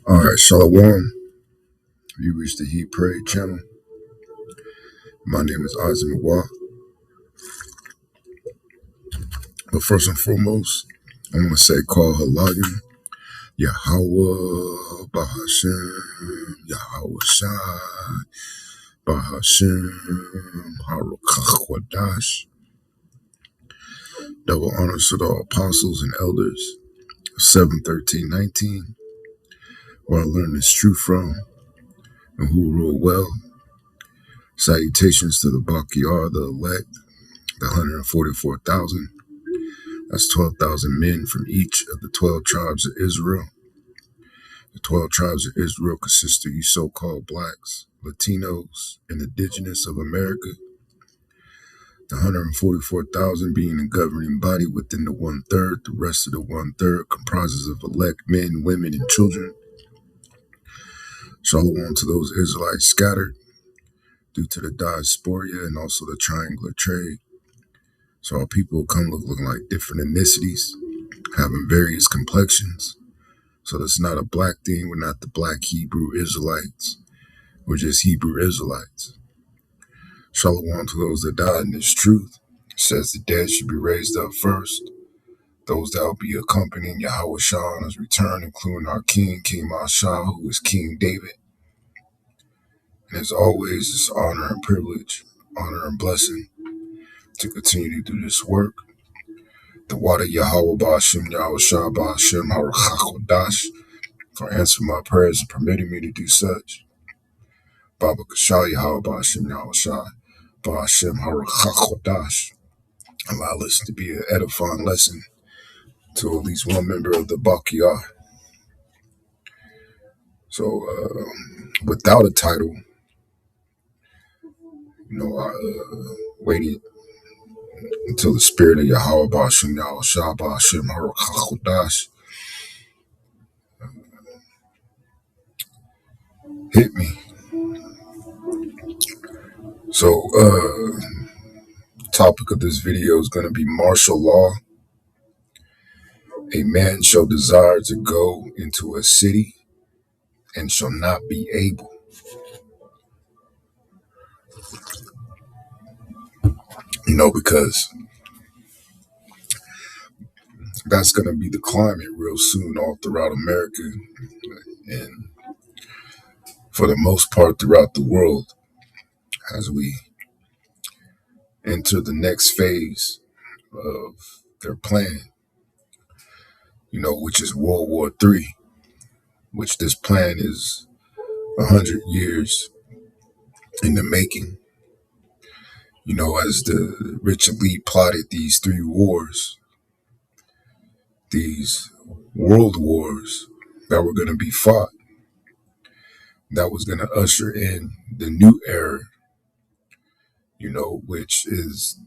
All right, Shalom. You reached the Heat Parade channel. My name is Isaac Mawar. But first and foremost, I want to say call Halayim, Yahweh, Bahashem, Yahweh Shai, Bahashem, Harukach Wadash. Double honors to the apostles and elders of 7:13:19, where I learned this truth from and who rule well. Salutations to the Bakiyar, the elect, the 144,000. That's 12,000 men from each of the 12 tribes of Israel. The 12 tribes of Israel consist of you so-called blacks, Latinos, and indigenous of America. The 144,000 being the governing body within the one-third. The rest of the one-third comprises of elect men, women, and children. Shalom to those Israelites scattered due to the diaspora and also the triangular trade. So our people come looking like different ethnicities, having various complexions. So that's not a black thing. We're not the black Hebrew Israelites. We're just Hebrew Israelites. Shalom to those that died in this truth. It says the dead should be raised up first. Those that will be accompanying Yahweh Shah on his return, including our King, King Mashah, who is King David. And as always, it's honor and privilege, honor and blessing to continue to do this work. The water Yahweh Ba'ashem, Yahweh Shah Ba'ashem, Haruchach for answering my prayers and permitting me to do such. Baba Kashal Yahweh Ba'ashem Yahweh Shai Ba'ashem Haruchach Wadash. Allow this to be an edifying lesson to at least one member of the Bakiyah. So, without a title, I waited until the spirit of Yahweh Ba'ashem Yahweh Shai Ba'ashem Haruchach Wadash hit me. So, topic of this video is going to be martial law. A man shall desire to go into a city and shall not be able. Because that's going to be the climate real soon all throughout America and for the most part throughout the world as we enter the next phase of their plan, which is World War III, which this plan is 100 years in the making. As the rich elite plotted these three wars, these world wars that were going to be fought, that was going to usher in the new era, which is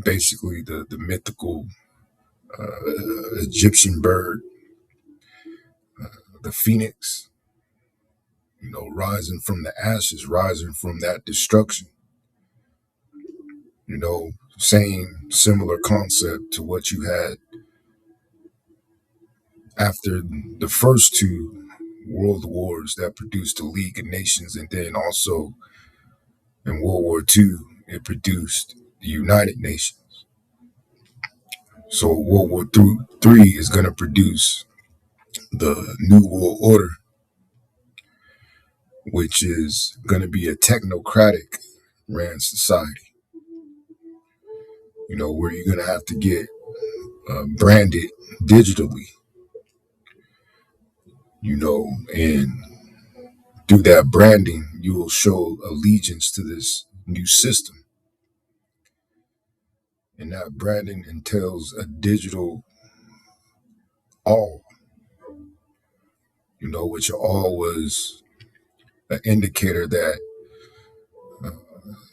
basically the mythical Egyptian bird, the phoenix, rising from the ashes, rising from that destruction. Same similar concept to what you had after the first two world wars that produced the League of Nations, and then also in World War II, it produced the United Nations. So World War III is going to produce the New World Order, which is going to be a technocratic ran society, where you're going to have to get branded digitally, and through that branding, you will show allegiance to this new system. And that branding entails a digital all, which all was an indicator that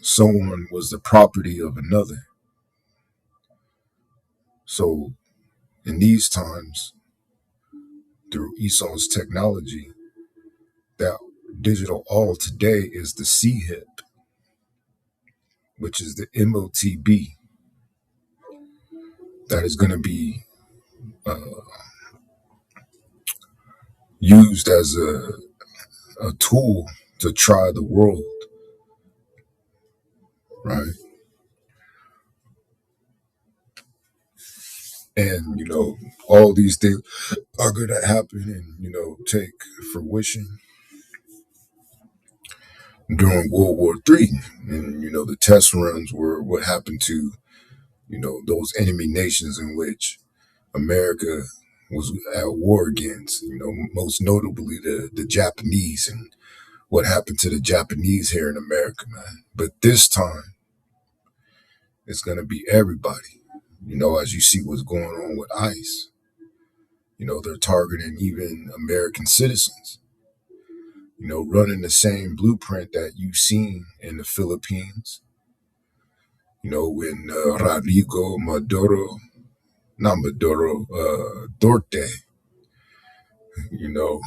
someone was the property of another. So in these times, through Esau's technology, that digital all today is the CHIP, which is the MOTB, that is going to be, used as a tool to try the world, right? And, all these things are going to happen and, take fruition during World War III. And, the test runs were what happened to, those enemy nations in which America was at war against, most notably the Japanese and what happened to the Japanese here in America, man. But this time, it's going to be everybody. As you see what's going on with ICE, they're targeting even American citizens, running the same blueprint that you've seen in the Philippines, when Rodrigo Maduro, not Maduro, Dorte, you know,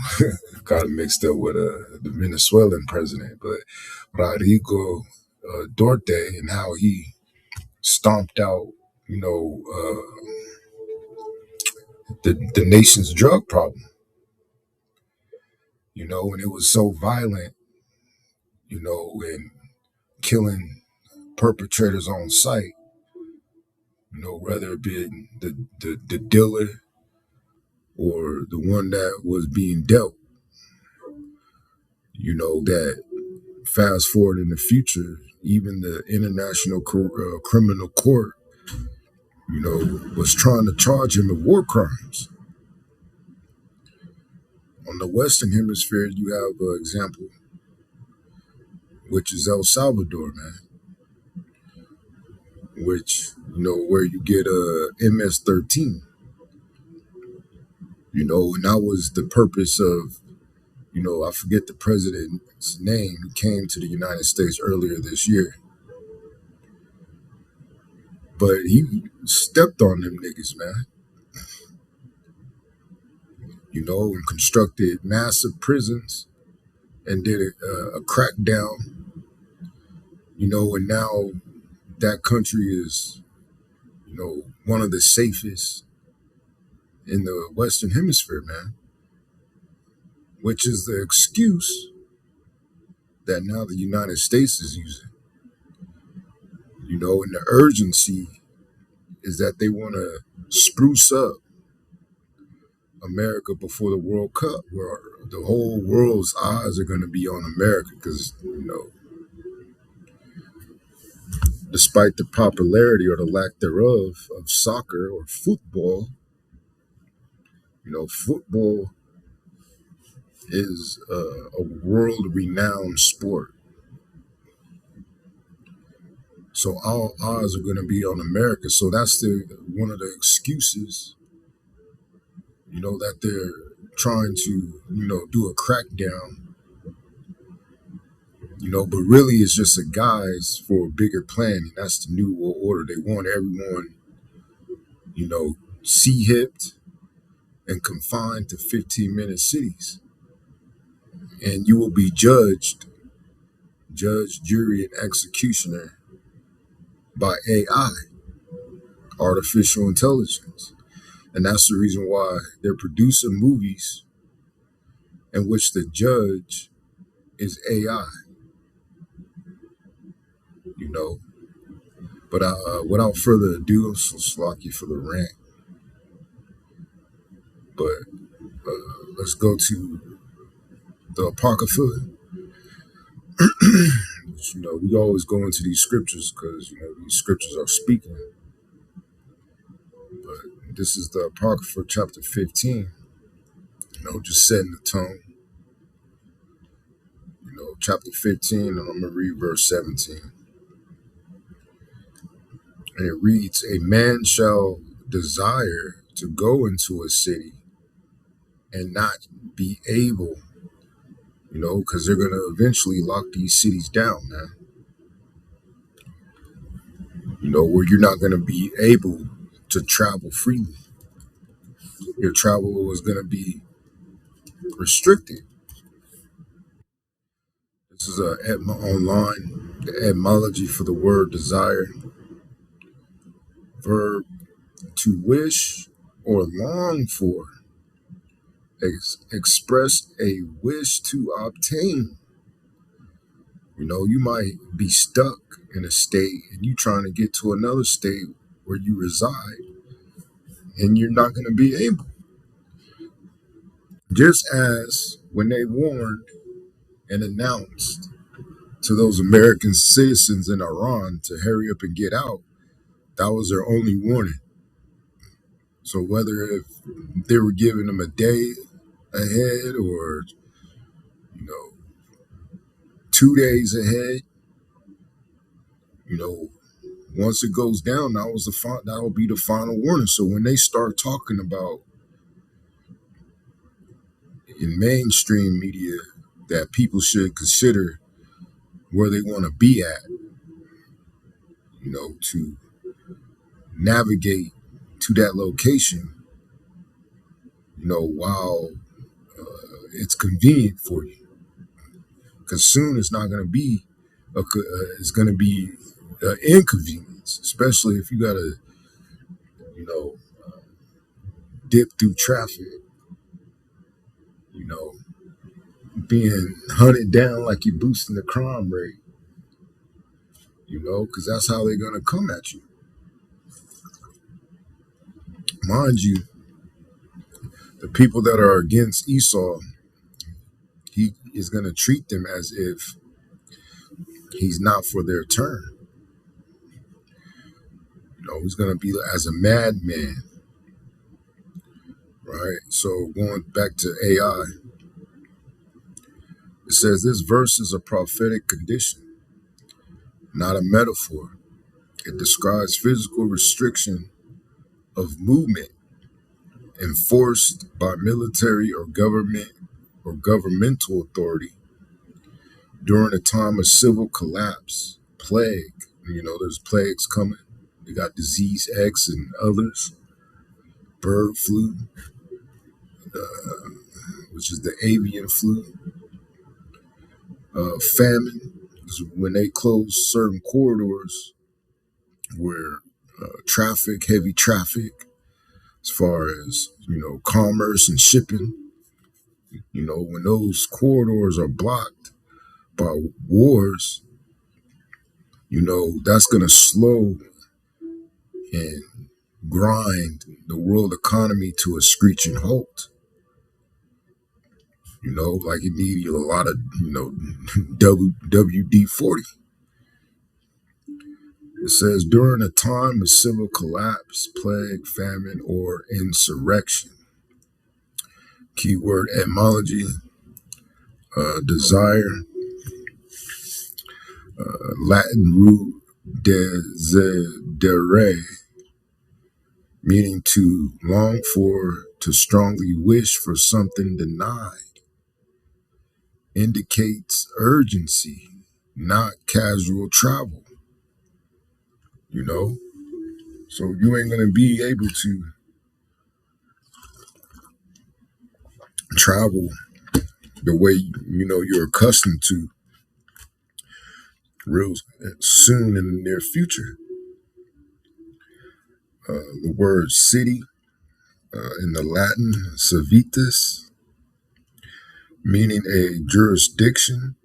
got it mixed up with the Venezuelan president, but Rodrigo Dorte and how he stomped out, the nation's drug problem, and it was so violent, and killing perpetrators on site, whether it be the dealer or the one that was being dealt, that fast forward in the future, even the International Criminal Court, was trying to charge him with war crimes. On the Western Hemisphere, you have an example, which is El Salvador, man, which, where you get a MS-13, and that was the purpose of, I forget the president's name, who came to the United States earlier this year. But he stepped on them niggas, man, and constructed massive prisons and did a crackdown, and now that country is, one of the safest in the Western Hemisphere, man, which is the excuse that now the United States is using, and the urgency is that they want to spruce up America before the World Cup, where the whole world's eyes are going to be on America because, despite the popularity or the lack thereof of soccer or football, football is a world-renowned sport. So all eyes are going to be on America. So that's one of the excuses, that they're trying to, do a crackdown, but really it's just a guise for a bigger plan. And that's the New World Order. They want everyone, sea-hipped and confined to 15-minute cities. And you will be judge, jury, and executioner by AI, artificial intelligence. And that's the reason why they're producing movies in which the judge is AI, But without further ado, I'm so slocky for the rant. But let's go to the Apocrypha. We always go into these scriptures because, these scriptures are speaking. But this is the Apocrypha chapter 15, just setting the tone. Chapter 15, and I'm going to read verse 17. And it reads, "A man shall desire to go into a city and not be able," because they're going to eventually lock these cities down, man. Where you're not going to be able to travel freely. Your travel is going to be restricted. This is online, the etymology for the word desire. Verb, to wish or long for, express a wish to obtain. You might be stuck in a state and you trying to get to another state where you reside, and you're not going to be able. Just as when they warned and announced to those American citizens in Iran to hurry up and get out, that was their only warning. So whether if they were giving them a day ahead or, you know, 2 days ahead, you know, once it goes down, that will be the final warning. So when they start talking about in mainstream media that people should consider where they want to be at, to navigate to that location, while it's convenient for you. Because soon it's not going to be, it's going to be inconvenience, especially if you got to, you know, dip through traffic, you know, being hunted down like you're boosting the crime rate, because that's how they're going to come at you. Mind you, the people that are against Esau, he is going to treat them as if he's not for their turn. He's going to be as a madman, right? So going back to AI, it says this verse is a prophetic condition, not a metaphor. It describes physical restriction of movement enforced by military or government or governmental authority during a time of civil collapse, plague. There's plagues coming. You got disease X and others, bird flu, which is the avian flu, famine. When they close certain corridors where heavy traffic, as far as, commerce and shipping, when those corridors are blocked by wars, that's going to slow and grind the world economy to a screeching halt. Like it needed a lot of, WD-40. It says during a time of civil collapse, plague, famine, or insurrection. Keyword etymology, desire, Latin root desidere, meaning to long for, to strongly wish for something denied. Indicates urgency, not casual travel. So you ain't gonna be able to travel the way you're accustomed to real soon in the near future. The word city in the Latin civitas, meaning a jurisdiction,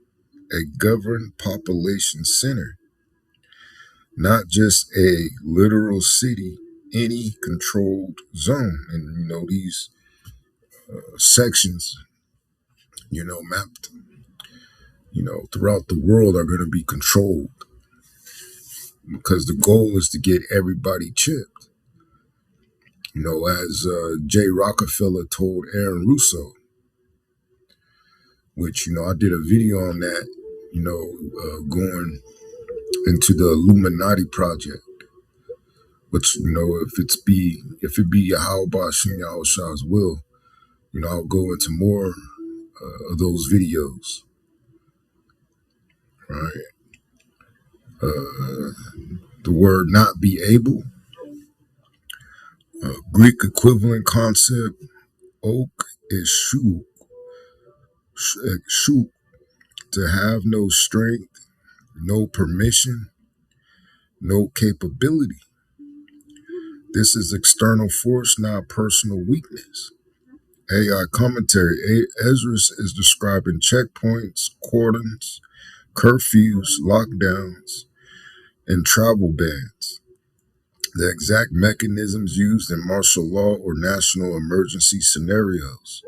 a governed population center, not just a literal city, any controlled zone. And these sections, mapped, throughout the world are going to be controlled, because the goal is to get everybody chipped. As Jay Rockefeller told Aaron Russo, which, I did a video on that, going into the Illuminati project, which, if it be Yahweh Shem Yahushua's will, I'll go into more of those videos, right? The word not be able, Greek equivalent concept, oak is shu, to have no strength, no permission, no capability. This is external force, not personal weakness. AI commentary. Esdras is describing checkpoints, cordons, curfews, lockdowns, and travel bans. The exact mechanisms used in martial law or national emergency scenarios.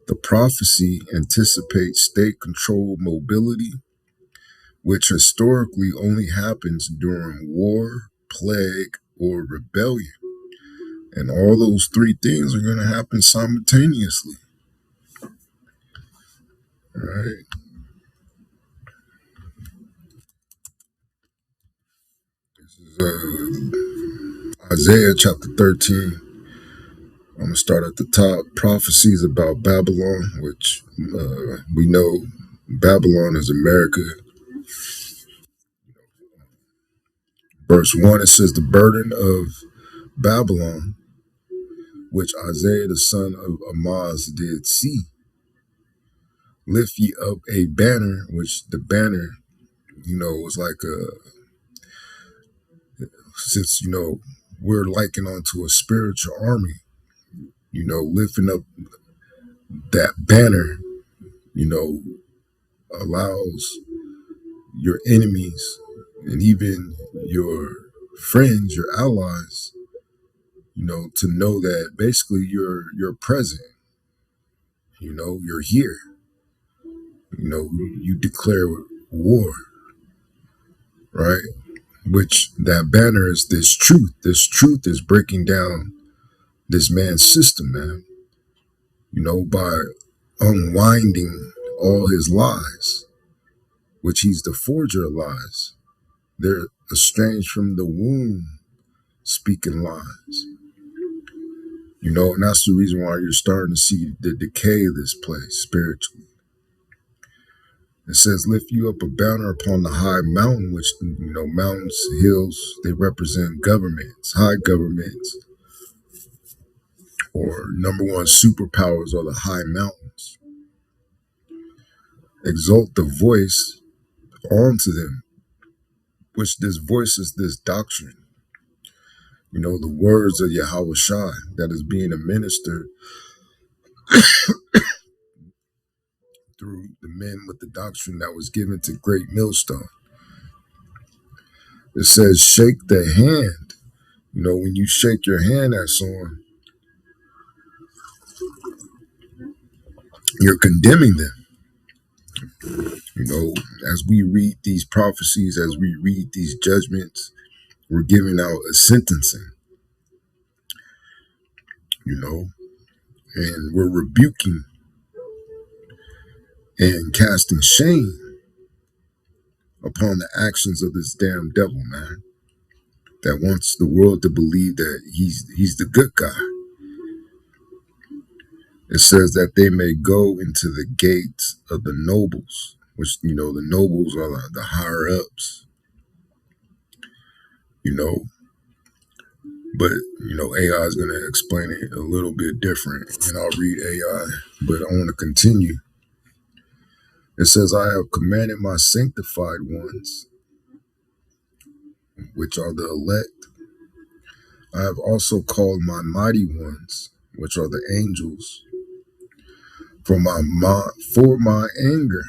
The prophecy anticipates state-controlled mobility, which historically only happens during war, plague, or rebellion. And all those three things are going to happen simultaneously. All right. This is Isaiah chapter 13. I'm going to start at the top. Prophecies about Babylon, which we know Babylon is America. Verse 1, it says, the burden of Babylon, which Isaiah the son of Amoz did see. Lift ye up a banner, which the banner, was like since, we're likened onto a spiritual army, lifting up that banner, allows your enemies and even your friends, your allies, to know that basically you're present, you're here, you declare war, right? Which that banner is this truth. This truth is breaking down this man's system, man, by unwinding all his lies, which he's the forger of lies. They're estranged from the womb, speaking lies. And that's the reason why you're starting to see the decay of this place spiritually. It says, lift you up a banner upon the high mountain, which, mountains, hills, they represent governments, high governments, or number one superpowers are the high mountains. Exalt the voice onto them, which this voice is this doctrine. The words of Yahweh Shai that is being administered through the men with the doctrine that was given to Great Millstone. It says, shake the hand. When you shake your hand at someone, you're condemning them. As we read these prophecies, as we read these judgments, we're giving out a sentencing, and we're rebuking and casting shame upon the actions of this damn devil, man, that wants the world to believe that he's the good guy. It says that they may go into the gates of the nobles, which, the nobles are the higher ups, but, AI is going to explain it a little bit different, and I'll read AI, but I want to continue. It says, I have commanded my sanctified ones, which are the elect. I have also called my mighty ones, which are the angels, for my anger,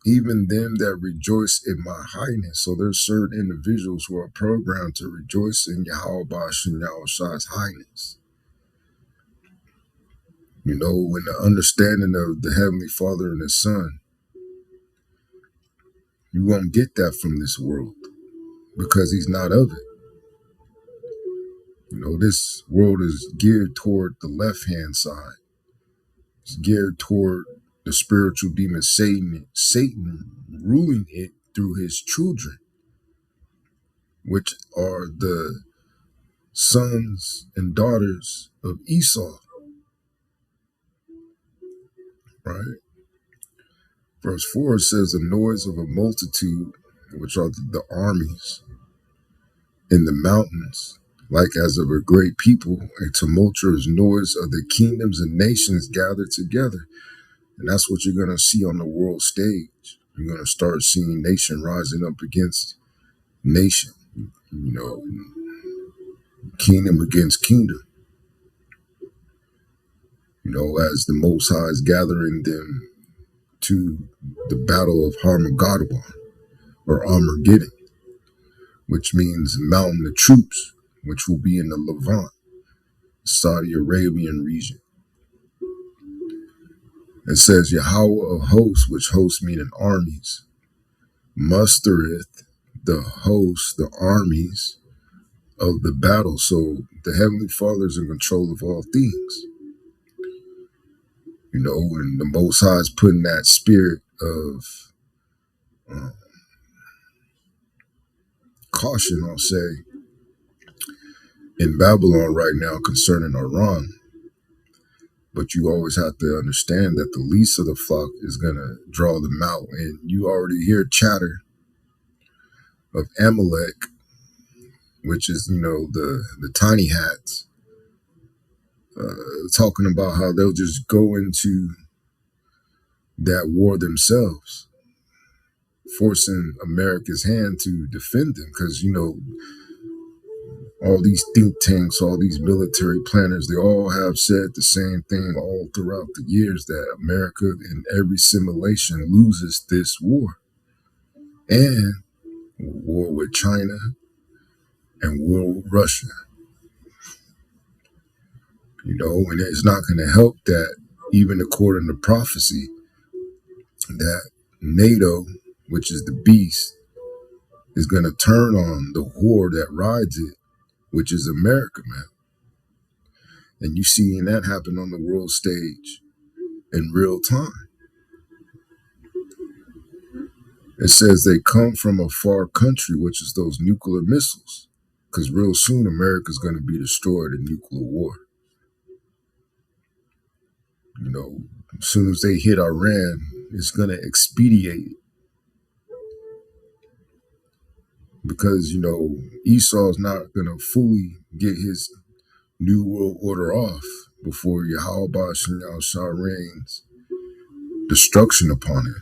even them that rejoice in my highness. So there's certain individuals who are programmed to rejoice in Yahweh and Yahweh Shai's highness. When the understanding of the Heavenly Father and His Son, you won't get that from this world because He's not of it. This world is geared toward the left-hand side. It's geared toward the spiritual demon Satan ruling it through his children, which are the sons and daughters of Esau. Right? Verse 4 says, the noise of a multitude, which are the armies in the mountains, like as of a great people, a tumultuous noise of the kingdoms and nations gathered together. And that's what you're going to see on the world stage. You're going to start seeing nation rising up against nation, kingdom against kingdom. As the Most High is gathering them to the Battle of Harmageddon or Armageddon, which means mountain of troops, which will be in the Levant, Saudi Arabian region. It says Yahweh of hosts, which hosts meaning armies, mustereth the hosts, the armies of the battle. So the Heavenly Father is in control of all things. And the Most High is putting that spirit of caution, I'll say, in Babylon right now concerning Iran. But you always have to understand that the least of the flock is going to draw them out. And you already hear chatter of Amalek, which is, the tiny hats, talking about how they'll just go into that war themselves, forcing America's hand to defend them. Because, all these think tanks, all these military planners, they all have said the same thing all throughout the years, that America in every simulation loses this war. And war with China and war with Russia. And it's not going to help that, even according to prophecy, that NATO, which is the beast, is going to turn on the whore that rides it, which is America, man. And you seeing that happen on the world stage in real time. It says they come from a far country, which is those nuclear missiles, because real soon America's going to be destroyed in nuclear war. As soon as they hit Iran, it's going to expedite, because, Esau's not going to fully get his New World Order off before Yahweh Shah rains destruction upon it.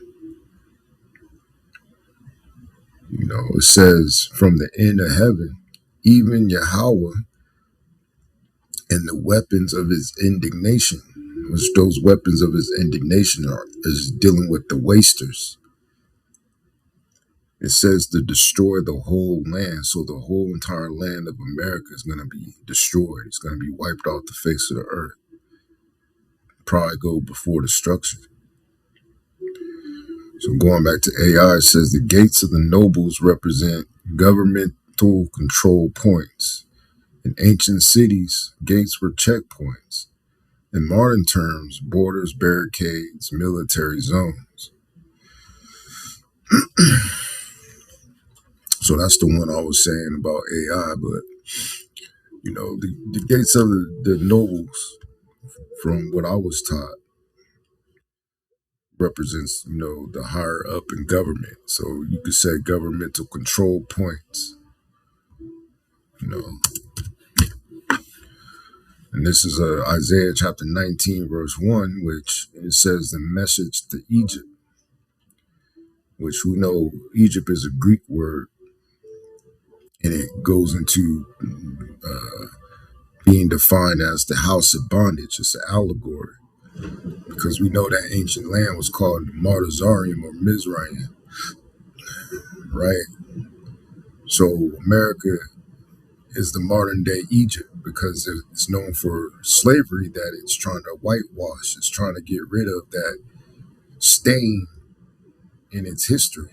It says from the end of heaven, even Yahweh and the weapons of his indignation, which those weapons of his indignation is dealing with the wasters. It says to destroy the whole land. So the whole entire land of America is going to be destroyed. It's going to be wiped off the face of the earth. Probably go before destruction. So going back to AI, it says the gates of the nobles represent governmental control points. In ancient cities, gates were checkpoints. In modern terms, borders, barricades, military zones. So that's the one I was saying about AI. But, the gates of the nobles, from what I was taught, represents, the higher up in government. So you could say governmental control points, And this is Isaiah chapter 19, verse 1, which it says the message to Egypt, which we know Egypt is a Greek word, and it goes into being defined as the house of bondage. It's an allegory, because we know that ancient land was called Martazarium or Mizraim, right? So America is the modern day Egypt, because it's known for slavery that it's trying to whitewash. It's trying to get rid of that stain in its history.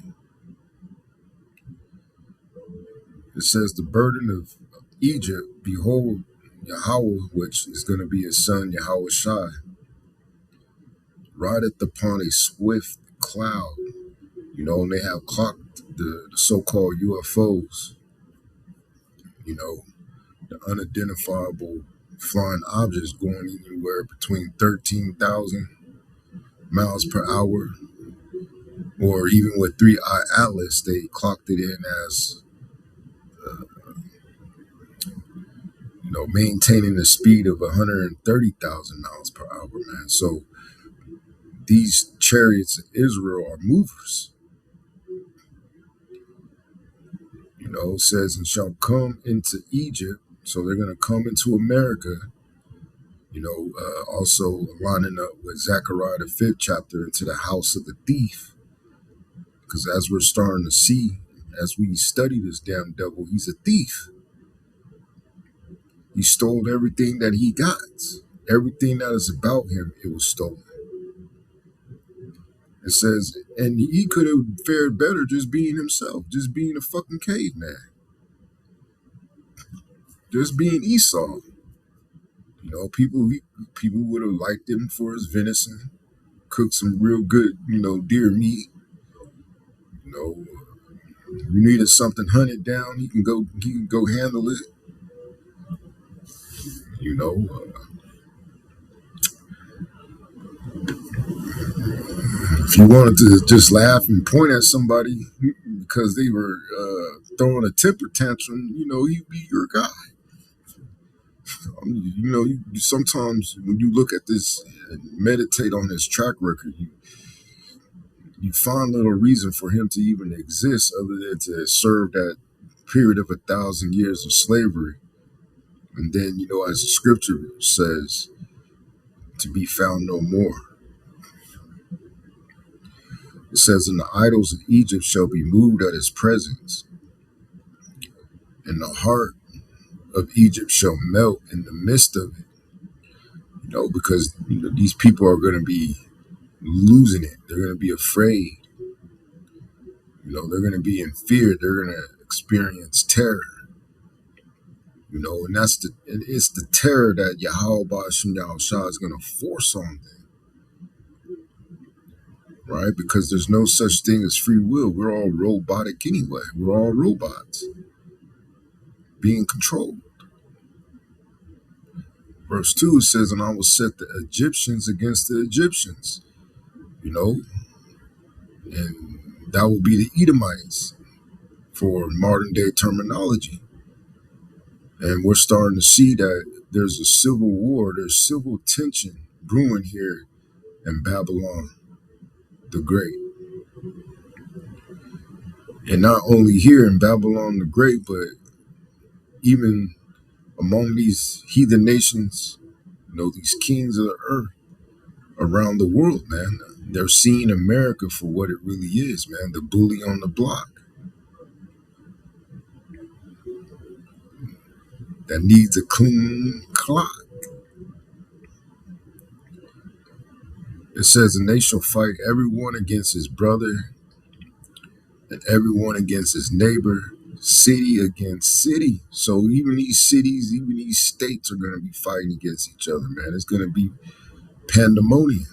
It says the burden of Egypt, behold, Yahweh, which is going to be his son, Yahweh Shai, rideth upon a swift cloud. And they have clocked the so-called UFOs, the unidentifiable flying objects going anywhere between 13,000 miles per hour, or even with 3-eye atlas, they clocked it in as, maintaining a speed of 130,000 miles per hour, man. So these chariots of Israel are movers. It says, and shall come into Egypt. So they're going to come into America, Also lining up with Zechariah the 5th chapter into the house of the thief. Because as we're starting to see, as we study this damn devil, he's a thief. He stole everything that he got. Everything that is about him, it was stolen. It says, and he could have fared better just being himself, just being a fucking caveman, just being Esau. People would have liked him for his venison, cook some real good, deer meat. You needed something hunted down, he can go handle it. If you wanted to just laugh and point at somebody because they were throwing a temper tantrum, he'd be your guy. Sometimes when you look at this and meditate on his track record, you find little reason for him to even exist other than to serve that period of 1,000 years of slavery. And then, as the scripture says, to be found no more. It says, and the idols of Egypt shall be moved at his presence, and the heart of Egypt shall melt in the midst of it. Because these people are going to be losing it. They're going to be afraid. They're going to be in fear. They're going to experience terror. And it's the terror that Yahweh Ba'ashem Yahushua is going to force on them. Right? Because there's no such thing as free will. We're all robotic anyway. We're all robots being controlled. Verse 2 says, and I will set the Egyptians against the Egyptians. And that will be the Edomites for modern day terminology. And we're starting to see that there's a civil war, there's civil tension brewing here in Babylon the Great. And not only here in Babylon the Great, but even among these heathen nations, these kings of the earth around the world, man. They're seeing America for what it really is, man, the bully on the block that needs a clean clock. It says, and they shall fight everyone against his brother and everyone against his neighbor, city against city. So even these cities, even these states are going to be fighting against each other, man. It's going to be pandemonium.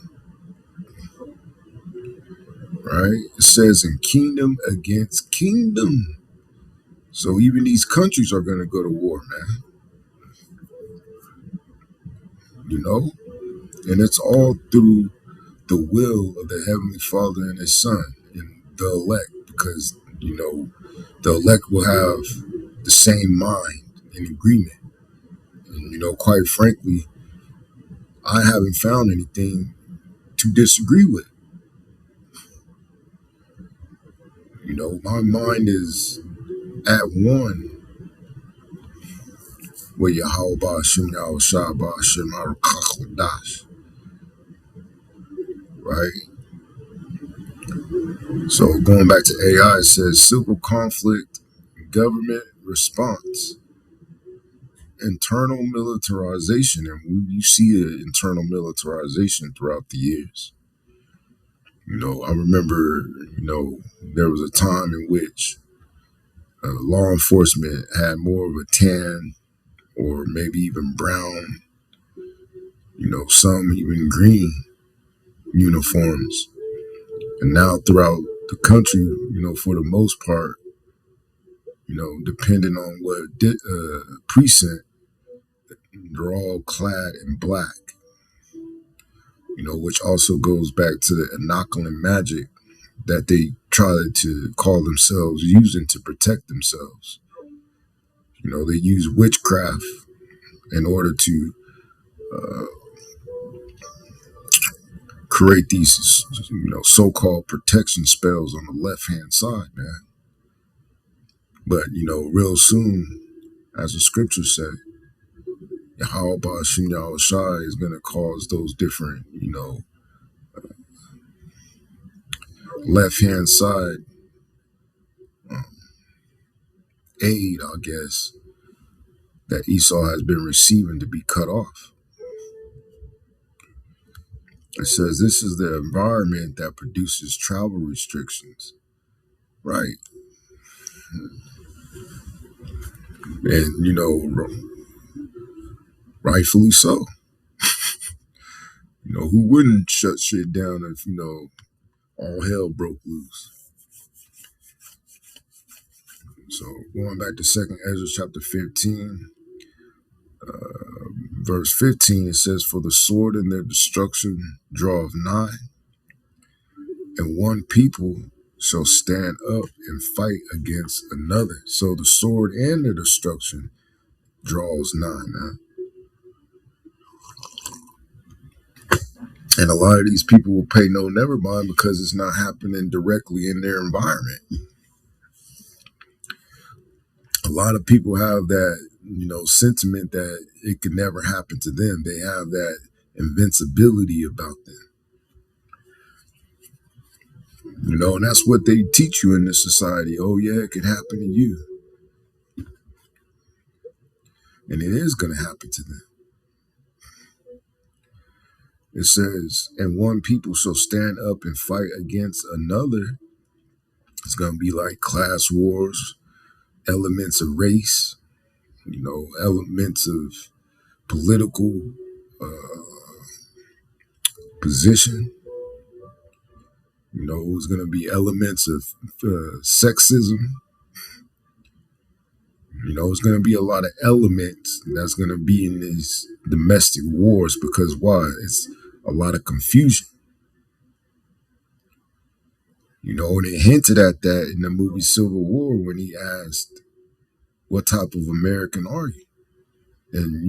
Right? It says, in kingdom against kingdom. So even these countries are going to go to war, man. And it's all through the will of the Heavenly Father and His Son and the elect, because, the elect will have the same mind and agreement. And, quite frankly, I haven't found anything to disagree with. My mind is at one with Yahweh Ba'ashem Yahushua Ba'ashem Harukakwadash. Right? So going back to AI, it says civil conflict, government response, internal militarization. And you see the internal militarization throughout the years. I remember, there was a time in which law enforcement had more of a tan or maybe even brown, some even green uniforms. And now throughout the country, for the most part, depending on what precinct, they're all clad in black, which also goes back to the inoculant magic that they try to call themselves using to protect themselves. They use witchcraft in order to create these, so-called protection spells on the left-hand side, man. But, real soon, as the scriptures say, Yahweh Shem Shai is going to cause those different, left hand side aid, I guess, that Esau has been receiving to be cut off. It says this is the environment that produces travel restrictions, right? And, rightfully so. Who wouldn't shut shit down if, all hell broke loose? So going back to 2nd Ezra chapter 15, verse 15, it says, for the sword and their destruction draweth nigh, and one people shall stand up and fight against another. So the sword and their destruction draws nigh, man. And a lot of these people will pay no never mind because it's not happening directly in their environment. A lot of people have that, sentiment that it could never happen to them. They have that invincibility about them. And that's what they teach you in this society. Oh, yeah, it could happen to you. And it is going to happen to them. It says, and one people shall stand up and fight against another. It's going to be like class wars, elements of race, elements of political position. It's going to be elements of sexism. It's going to be a lot of elements that's going to be in these domestic wars because why? It's a lot of confusion. And they hinted at that in the movie Civil War when he asked, what type of American are you? And,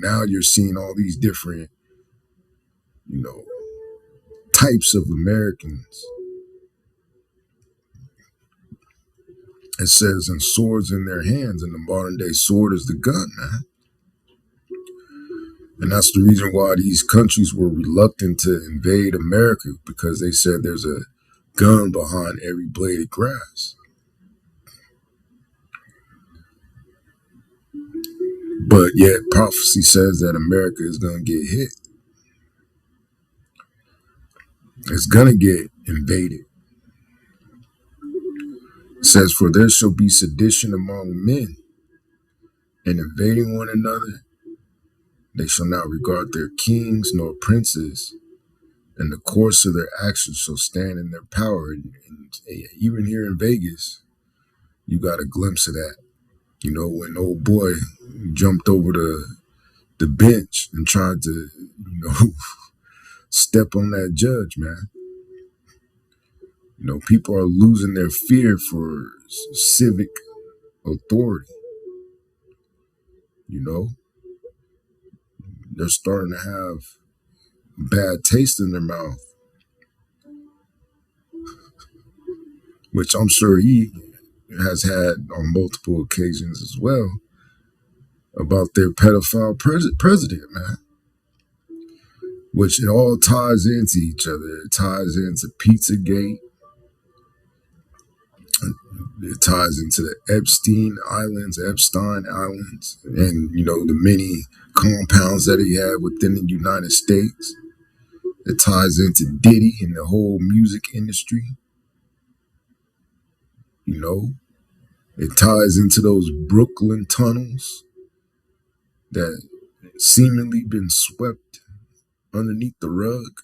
now you're seeing all these different, types of Americans. It says, and swords in their hands. In the modern day, sword is the gun, man. And that's the reason why these countries were reluctant to invade America, because they said there's a gun behind every blade of grass. But yet prophecy says that America is going to get hit. It's going to get invaded. It says, for there shall be sedition among men, and invading one another, they shall not regard their kings nor princes, and the course of their actions shall stand in their power. And even here in Vegas, you got a glimpse of that. When old boy jumped over the bench and tried to, step on that judge, man. People are losing their fear for civic authority. They're starting to have bad taste in their mouth, which I'm sure he has had on multiple occasions as well, about their pedophile president, man. Which it all ties into each other. It ties into Pizzagate. It ties into the Epstein Islands, and, the many compounds that he had within the United States. It ties into Diddy and the whole music industry. It ties into those Brooklyn tunnels that seemingly been swept underneath the rug.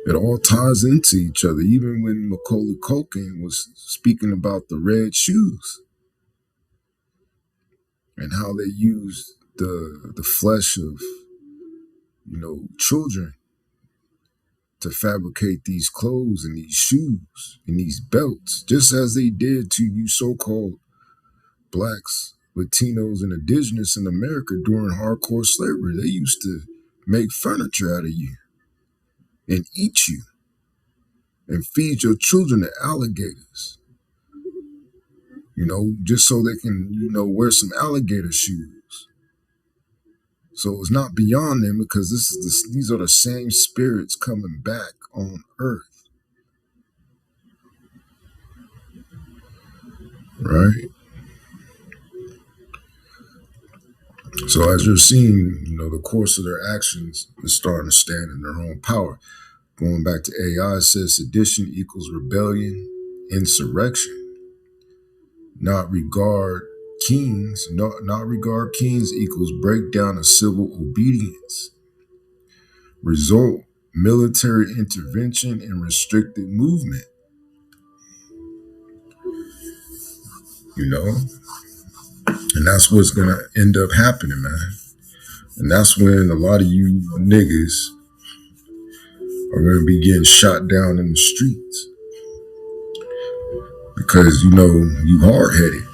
It all ties into each other. Even when Macaulay Culkin was speaking about the red shoes and how they used the flesh of, children to fabricate these clothes and these shoes and these belts, just as they did to you so-called blacks, Latinos, and indigenous in America during hardcore slavery. They used to make furniture out of you and eat you and feed your children to alligators, just so they can, wear some alligator shoes. So it's not beyond them because these are the same spirits coming back on earth, right? So as you're seeing, the course of their actions is starting to stand in their own power. Going back to AI, it says sedition equals rebellion, insurrection. Not regard not regard kings equals breakdown of civil obedience. Result, military intervention and restricted movement. And that's what's gonna end up happening, man. And that's when a lot of you niggas are gonna be getting shot down in the streets because you hard headed.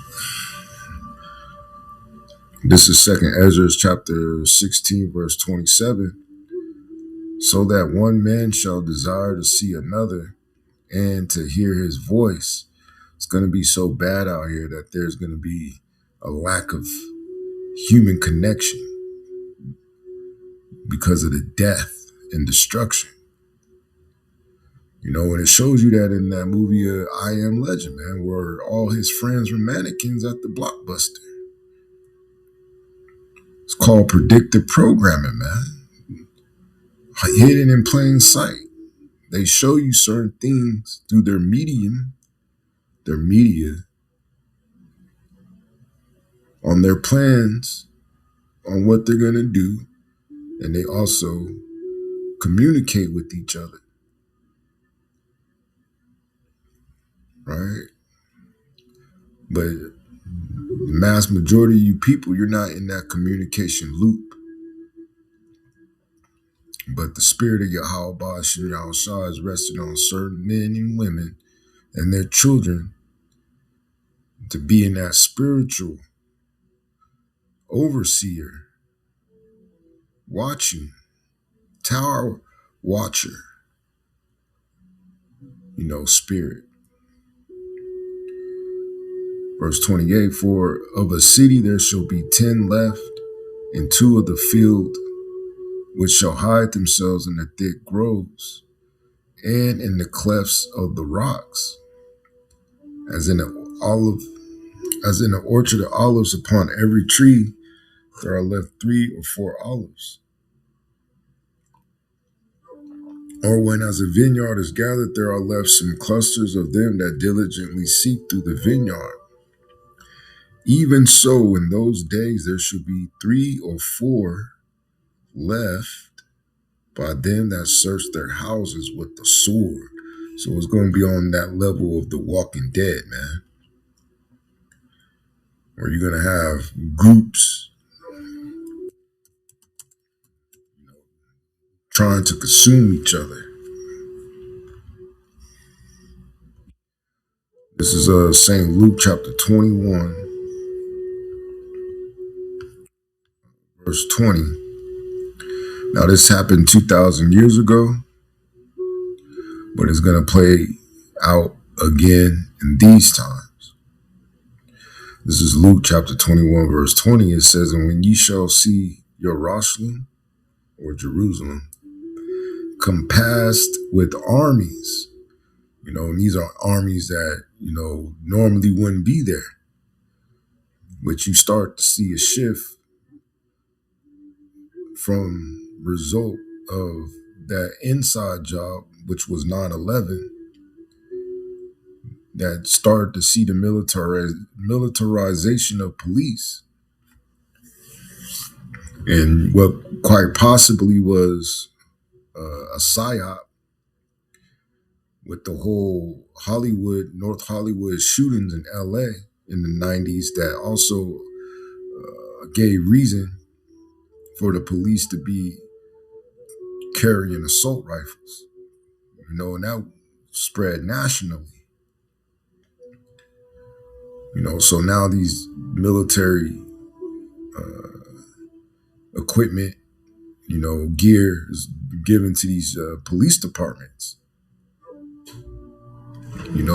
This is 2nd Ezra chapter 16, verse 27. So that one man shall desire to see another and to hear his voice. It's going to be so bad out here that there's going to be a lack of human connection because of the death and destruction. And it shows you that in that movie, I Am Legend, man, where all his friends were mannequins at the Blockbuster. It's called predictive programming, man. Hidden in plain sight. They show you certain things through their media, on their plans, on what they're going to do, and they also communicate with each other, right? But the mass majority of you people, you're not in that communication loop. But the spirit of Yahweh Ba'ashem Yahushua is resting on certain men and women and their children to be in that spiritual overseer, watching, tower watcher, spirit. Verse 28, for of a city there shall be 10 left, and 2 of the field, which shall hide themselves in the thick groves, and in the clefts of the rocks, as in the orchard of olives. Upon every tree there are left 3 or 4 olives. Or when as a vineyard is gathered, there are left some clusters of them that diligently seek through the vineyard. Even so, in those days there should be 3 or 4 left by them that search their houses with the sword. So it's going to be on that level of the Walking Dead, man. Where you're going to have groups trying to consume each other. This is St. Luke chapter 21, verse 20. Now this happened 2,000 years ago, but it's going to play out again in these times. This is Luke chapter 21, verse 20. It says, and when ye shall see Jerusalem, or Jerusalem, compassed with armies, and these are armies that, normally wouldn't be there. But you start to see a shift from result of that inside job, which was 9/11, that started to see the militarization of police. And what quite possibly was a psyop with the whole North Hollywood shootings in LA in the 90s that also gave reason for the police to be carrying assault rifles, and that spread nationally. So now these military equipment, gear is given to these police departments.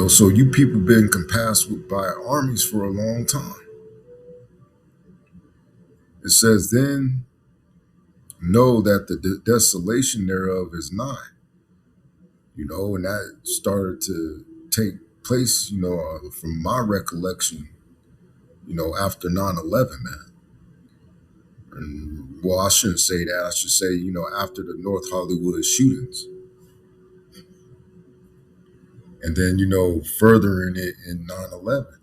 So you people been compassed by armies for a long time. It says then know that the desolation thereof is nigh. And that started to take place, from my recollection, after 9/11, man. And well, I shouldn't say that. I should say, after the North Hollywood shootings. And then, furthering it in 9/11.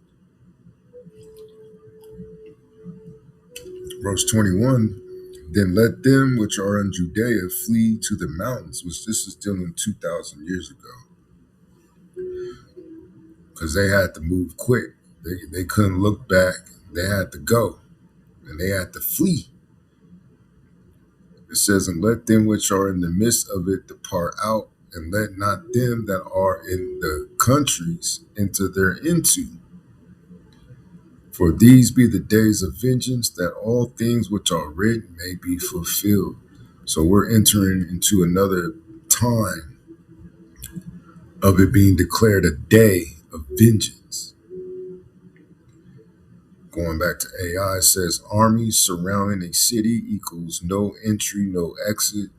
Verse 21, then let them which are in Judea flee to the mountains, which this is dealing 2,000 years ago, because they had to move quick. They couldn't look back. They had to go, and they had to flee. It says, and let them which are in the midst of it depart out, and let not them that are in the countries enter thereinto. For these be the days of vengeance, that all things which are written may be fulfilled. So we're entering into another time of it being declared a day of vengeance. Going back to AI, it says armies surrounding a city equals no entry, no exit.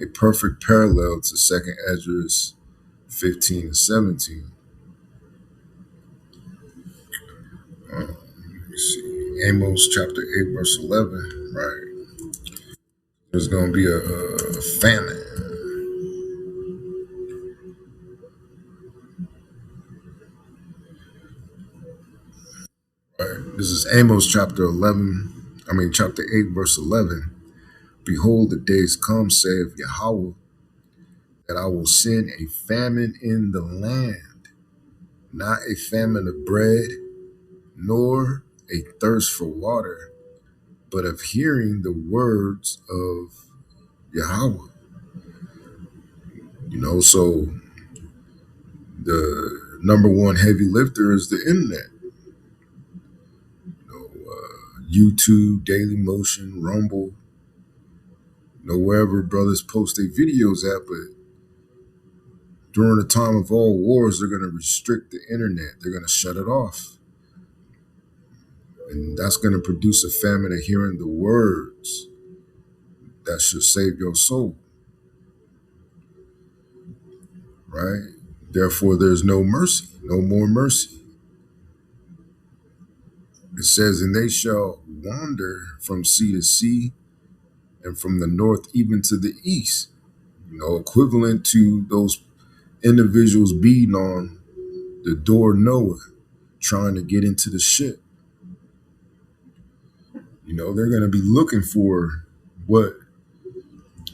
A perfect parallel to 2nd Esdras 15 and 17. Let me see. Amos chapter 8, verse 11, right? There's going to be a famine. Right. This is Amos chapter 8, verse 11. Behold, the days come, saith Yahweh, that I will send a famine in the land, not a famine of bread, nor a thirst for water, but of hearing the words of Yahweh. So the number one heavy lifter is the internet. YouTube, Daily Motion, Rumble, wherever brothers post their videos at, but during the time of all wars, they're going to restrict the internet. They're going to shut it off. And that's going to produce a famine of hearing the words that should save your soul. Right? Therefore, there's no mercy, no more mercy. It says, and they shall wander from sea to sea and from the north even to the east, equivalent to those individuals beating on the door of Noah, trying to get into the ship. They're going to be looking for what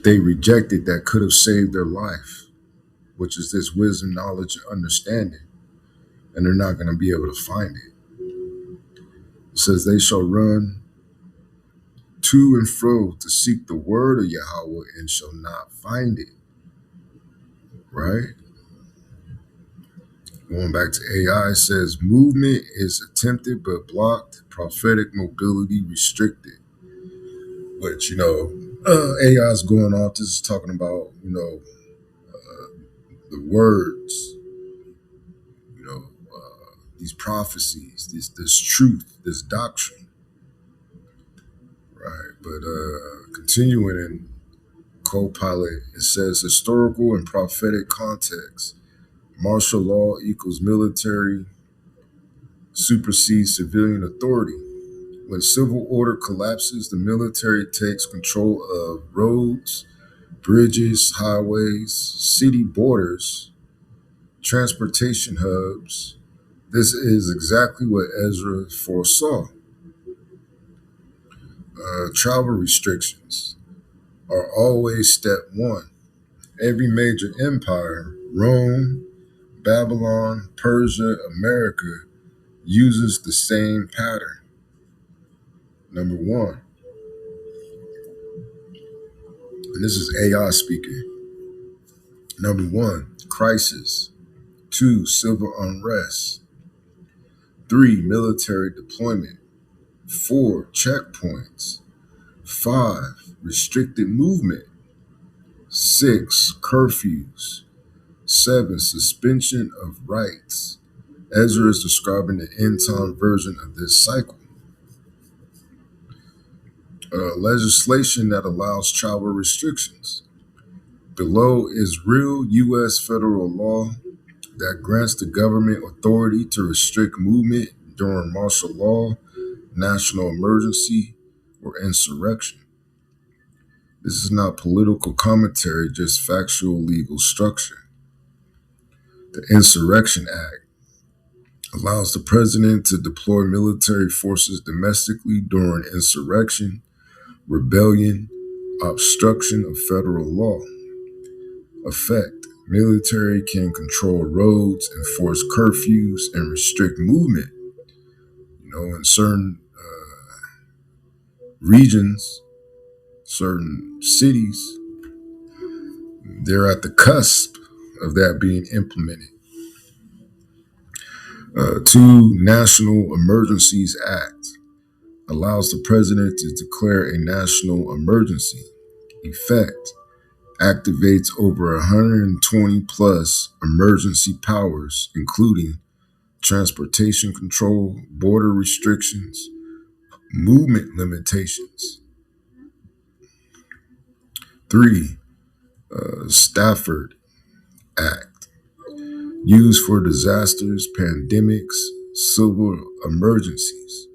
they rejected that could have saved their life, which is this wisdom, knowledge, and understanding. And they're not going to be able to find it. It says they shall run to and fro to seek the word of Yahweh and shall not find it. Right? Going back to AI, it says movement is attempted but blocked, prophetic mobility restricted. Which, AI is going off. This is talking about, the words, these prophecies, this truth, this doctrine. Right. But continuing in Copilot, it says historical and prophetic context. Martial law equals military supersedes civilian authority. When civil order collapses, the military takes control of roads, bridges, highways, city borders, transportation hubs. This is exactly what Ezra foresaw. Travel restrictions are always step one. Every major empire, Rome, Babylon, Persia, America, uses the same pattern. Number one, and this is AI speaking. Number one, crisis. 2, civil unrest. 3, military deployment. 4, checkpoints. 5, restricted movement. 6, curfews. 7, suspension of rights. Ezra is describing the end time version of this cycle. Legislation that allows travel restrictions. Below is real U.S. federal law that grants the government authority to restrict movement during martial law, national emergency, or insurrection. This is not political commentary, just factual legal structure. The Insurrection Act allows the president to deploy military forces domestically during insurrection, rebellion, obstruction of federal law. Effect: military can control roads, enforce curfews, and restrict movement. In certain regions, certain cities, they're at the cusp of that being implemented. Two, National Emergencies Act allows the president to declare a national emergency. Effect: activates over 120 plus emergency powers, including transportation control, border restrictions, movement limitations. Three, Stafford Act, used for disasters, pandemics, civil emergencies.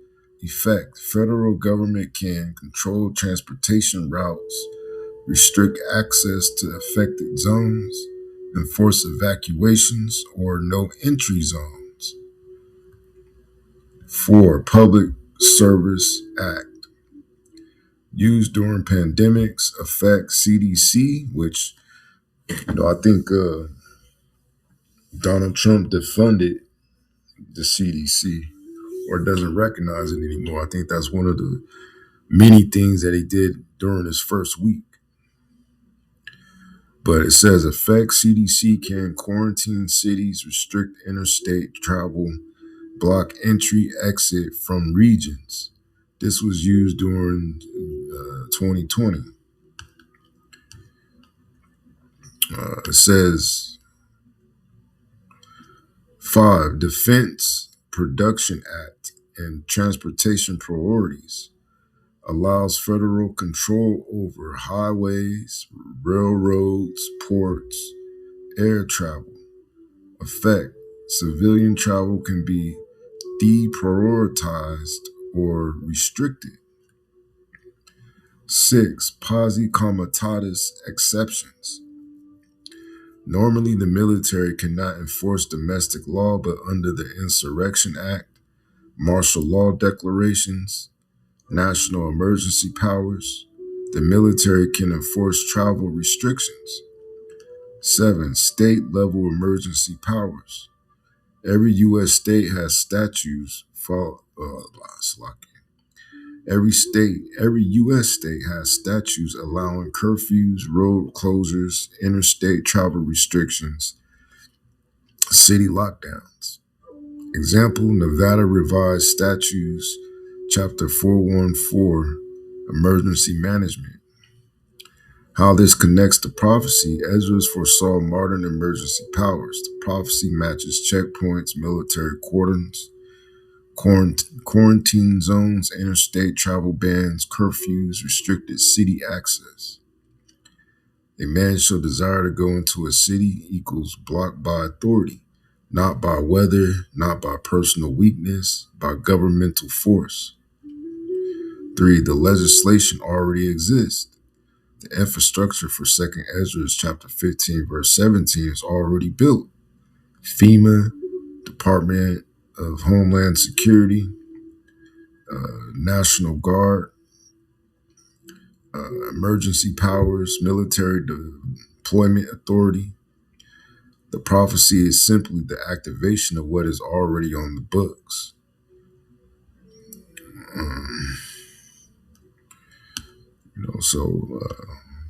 Effect: federal government can control transportation routes, restrict access to affected zones, enforce evacuations or no entry zones. 4, Public Service Act, used during pandemics. Effect: CDC, which I think Donald Trump defunded the CDC or doesn't recognize it anymore. I think that's one of the many things that he did during his first week. But it says effect: CDC can quarantine cities, restrict interstate travel, block entry, exit from regions. This was used during 2020. It says 5, Defense Production Act and Transportation Priorities allows federal control over highways, railroads, ports, air travel. Effect: civilian travel can be deprioritized or restricted. 6, Posse Comitatus Exceptions. Normally, the military cannot enforce domestic law, but under the Insurrection Act, martial law declarations, national emergency powers, the military can enforce travel restrictions. 7, State-level emergency powers. Every U.S. state has statutes Every U.S. state has statutes allowing curfews, road closures, interstate travel restrictions, city lockdowns. Example: Nevada Revised Statutes, Chapter 414, Emergency Management. How this connects to prophecy: Ezra foresaw modern emergency powers. The prophecy matches checkpoints, military cordons, quarantine zones, interstate travel bans, curfews, restricted city access. A man shall desire to go into a city equals blocked by authority, not by weather, not by personal weakness, by governmental force. 3, the legislation already exists. The infrastructure for 2nd Ezra chapter 15, verse 17 is already built. FEMA, Department of Homeland Security, National Guard, emergency powers, military deployment authority. The prophecy is simply the activation of what is already on the books.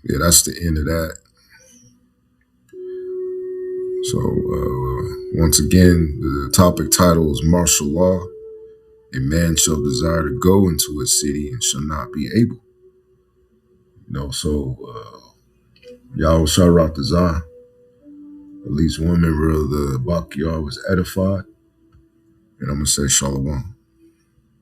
Yeah, that's the end of that. So once again, the topic title is Martial Law. A man shall desire to go into a city and shall not be able. Yahweh Sharach Tazah. At least one member of the Bach Yah was edified. And I'm going to say Shalom.